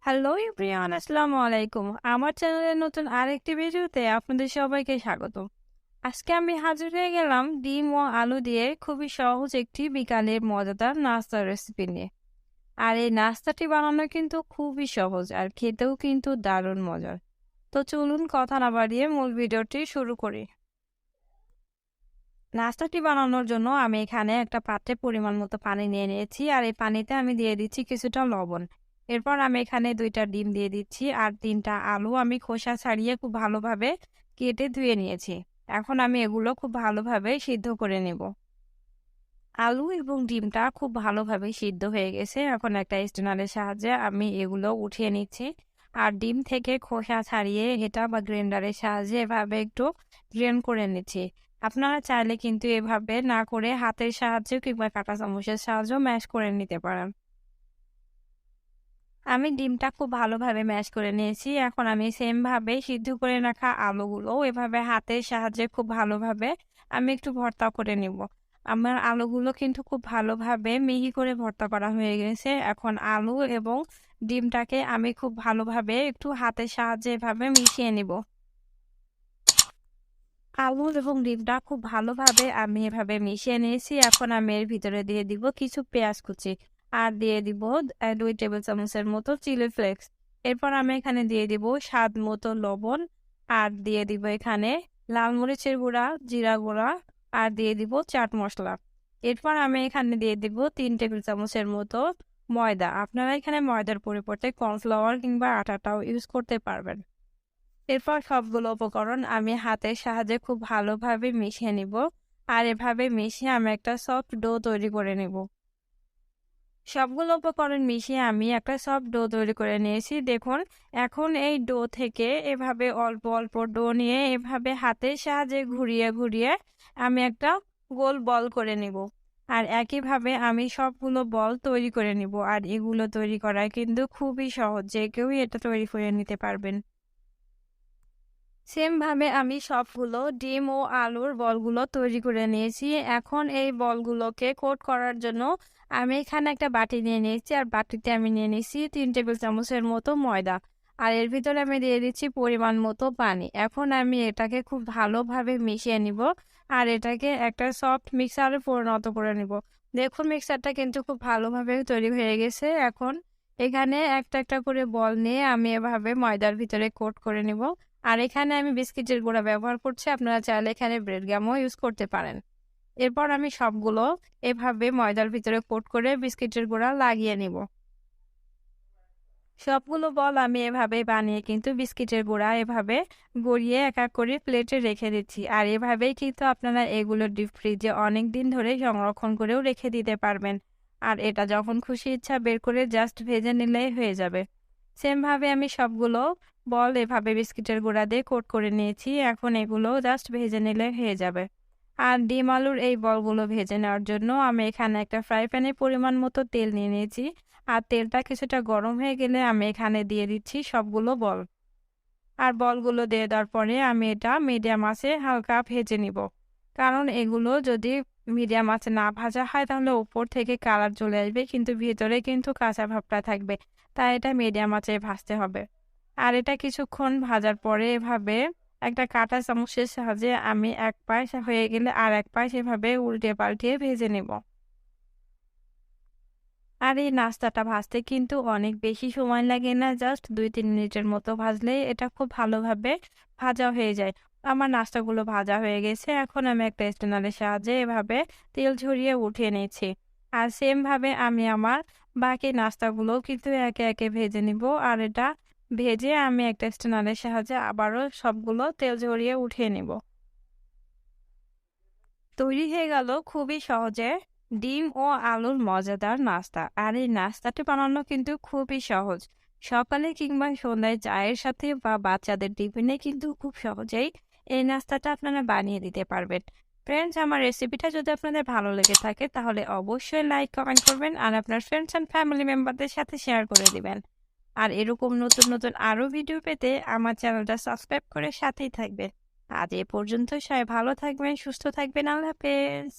Hello everyone, আসসালামু আলাইকুম। আমার চ্যানেলের নতুন আরেকটি ভিডিওতে আপনাদের সবাইকে স্বাগত। আজকে আমি হাজির হয়ে গেলাম ডিম ও আলু দিয়ে খুবই সহজ একটি বিকালের মজাদার নাস্তার রেসিপি নিয়ে। আর এই নাস্তাটি বানানো কিন্তু খুবই সহজ আর খেতেও কিন্তু দারুণ মজার। তো চলুন কথা না বাড়িয়ে মূল ভিডিওটি শুরু করি। নাস্তাটি বানানোর জন্য আমি এখানে একটা পাত্রে পরিমাণ মতো পানি নিয়ে নিয়েছি আর এই পানিতে আমি দিয়ে দিচ্ছি কিছুটা লবণ। এরপর আমি এখানে 2টা ডিম দিয়ে দিচ্ছি আর 3টা আলু আমি খোসা ছাড়িয়ে খুব ভালোভাবে কেটে ধুয়ে নিয়েছি। এখন আমি এগুলো খুব ভালোভাবে সিদ্ধ করে নেব। আলু এবং ডিমটা খুব ভালোভাবে সিদ্ধ হয়ে গেছে। এখন একটা স্ট্রেনারের সাহায্যে আমি এগুলো উঠিয়ে নিচ্ছি। আর ডিম থেকে খোসা ছাড়িয়ে এটা বা গ্রাইন্ডারের সাহায্যে এভাবে একটু গ্রেন্ড করে নিচ্ছি। আপনারা চাইলে কিন্তু এভাবে না করে হাতের সাহায্যে কিংবা কাঁটা চামচের সাহায্যেও ম্যাশ করে নিতে পারেন। আমি ডিমটা খুব ভালোভাবে ম্যাশ করে নিয়েছি। এখন আমি সেম ভাবে সিদ্ধ করে রাখা আলুগুলো এভাবে হাতের সাহায্যে খুব ভালোভাবে আমি একটু ভর্তা করে নিব। আমার আলুগুলো কিন্তু খুব ভালোভাবে মিহি করে ভর্তা করা হয়ে গেছে। এখন আলু এবং ডিমটাকে আমি খুব ভালোভাবে একটু হাতের সাহায্যে এভাবে মিশিয়ে নিব। আলু এবং ডিমটা খুব ভালোভাবে আমি এভাবে মিশিয়ে নিয়েছি। এখন আমি এর ভিতরে দিয়ে দিব কিছু পেঁয়াজ কুচি আর দিয়ে দিব 2 টেবিল চামচের মতো চিলি ফ্লেক্স। এরপর আমি এখানে দিয়ে দিব স্বাদ মতো লবণ আর দিয়ে দিব এখানে লাল মরিচের গুঁড়া, জিরা গুঁড়া আর দিয়ে দিব চাট মশলা। এরপর আমি এখানে দিয়ে দিব 3 টেবিল চামচের মতো ময়দা। আপনারা এখানে ময়দার পরিবর্তে কর্নফ্লাওয়ার কিংবা আটাটাও ইউজ করতে পারবেন। এরপর সবগুলো উপকরণ আমি হাতের সাহায্যে খুব ভালোভাবে মিশিয়ে নিব। আর এভাবে মিশিয়ে আমি একটা সফট ডো তৈরি করে নেব। সবগুলো উপকরণ মিশিয়ে আমি একটা সফট ডো তৈরি করে নিয়েছি। দেখুন, এখন এই ডো থেকে এভাবে অল্প অল্প ডো নিয়ে এভাবে হাতের সাহায্যে ঘুরিয়ে ঘুরিয়ে আমি একটা গোল বল করে নিব। আর একইভাবে আমি সবগুলো বল তৈরি করে নিব। আর এগুলো তৈরি করা কিন্তু খুবই সহজ, যে কেউই এটা তৈরি করে নিতে পারবেন। সেম ভাবে আমি সবগুলো ডিম ও আলুর বলগুলো তৈরি করে নিয়েছি। এখন এই বলগুলোকে কোট করার জন্য আমি এখানে একটা বাটি নিয়ে নিয়েছি আর বাটিতে আমি নিয়ে নিয়েছি 3 টেবিল চামচের মতো ময়দা। আর এর ভিতরে আমি দিয়ে দিচ্ছি পরিমাণ মতো পানি। এখন আমি এটাকে খুব ভালোভাবে মিশিয়ে নিব আর এটাকে একটা সফট মিক্সারে পরিণত করে নিব। দেখুন, মিক্সারটা কিন্তু খুব ভালোভাবে তৈরি হয়ে গেছে। এখন এখানে একটা একটা করে বল নিয়ে আমি এভাবে ময়দার ভিতরে কোট করে নিব। আর এখানে আমি বিস্কিটের গুঁড়া ব্যবহার করছি, আপনারা চাইলে এখানে ব্রেড গ্যামও ইউজ করতে পারেন। এরপর আমি সবগুলো এভাবে ময়দার ভিতরে কোট করে বিস্কিটের গুঁড়া লাগিয়ে নিব। সবগুলো বল আমি এভাবে বানিয়ে কিন্তু বিস্কিটের গুঁড়া এভাবে গড়িয়ে এক এক করে প্লেটে রেখে দিচ্ছি। আর এভাবেই কিন্তু আপনারা এগুলো ডিপ ফ্রিজে অনেক দিন ধরে সংরক্ষণ করেও রেখে দিতে পারবেন। আর এটা যখন খুশি ইচ্ছা বের করে জাস্ট ভেজে নিলেই হয়ে যাবে। সেম ভাবে আমি সবগুলো বল এভাবে বিস্কিটের গুঁড়া দিয়ে কোট করে নিয়েছি। এখন এগুলো জাস্ট ভেজে নিলে হয়ে যাবে। আর ডিম আলুর এই বলগুলো ভেজে নেওয়ার জন্য আমি এখানে একটা ফ্রাই প্যানে পরিমাণ মতো তেল নিয়ে নিয়েছি। আর তেলটা কিছুটা গরম হয়ে গেলে আমি এখানে দিয়ে দিচ্ছি সবগুলো বল। আর বলগুলো দিয়ে দেওয়ার পরে আমি এটা মিডিয়াম আঁচে হালকা ভেজে নিব। কারণ এগুলো যদি মিডিয়াম আঁচে না ভাজা হয় তাহলে উপর থেকে কালার চলে আসবে, কিন্তু ভিতরে কিন্তু কাঁচা ভাবটা থাকবে। তাই এটা মিডিয়াম আঁচে ভাজতে হবে। আর এটা কিছুক্ষণ ভাজার পরে এভাবে একটা কাঁটা চামচের সাহায্যে আমি এক পাশ হয়ে গেলে আর এক পাশ এভাবে উল্টে পাল্টিয়ে ভেজে নেব। আর এই নাস্তাটা ভাজতে কিন্তু অনেক বেশি সময় লাগে না, জাস্ট 2-3 মিনিটের মতো ভাজলেই এটা খুব ভালোভাবে ভাজা হয়ে যায়। আমার নাস্তাগুলো ভাজা হয়ে গেছে। এখন আমি একটা স্ট্যানারের সাহায্যে এভাবে তেল ঝরিয়ে উঠিয়ে নিয়েছি। আর সেম ভাবে আমি আমার বাকি নাস্তাগুলোও কিন্তু একে একে ভেজে নিব। আর এটা ভেজে আমি একটা স্ট্যানারের সাহায্যে আবারও সবগুলো তেল ঝরিয়ে উঠিয়ে নিব। তৈরি হয়ে গেল খুবই সহজে ডিম ও আলুর মজাদার নাস্তা। আর এই নাস্তাটি বানানো কিন্তু খুবই সহজ। সকালে কিংবা সন্ধ্যায় চায়ের সাথে বা বাচ্চাদের টিফিনে কিন্তু খুব সহজেই এই নাস্তাটা আপনারা বানিয়ে দিতে পারবেন। ফ্রেন্ডস, আমার রেসিপিটা যদি আপনাদের ভালো লেগে থাকে তাহলে অবশ্যই লাইক কমেন্ট করবেন আর আপনার ফ্রেন্ডস অ্যান্ড ফ্যামিলি মেম্বারদের সাথে শেয়ার করে দিবেন। আর এরকম নতুন নতুন আরো ভিডিও পেতে আমার চ্যানেলটা সাবস্ক্রাইব করে সাথেই থাকবেন। আজ এ পর্যন্ত, সবাই ভালো থাকবেন, সুস্থ থাকবেন। আল্লাহ হাফেজ।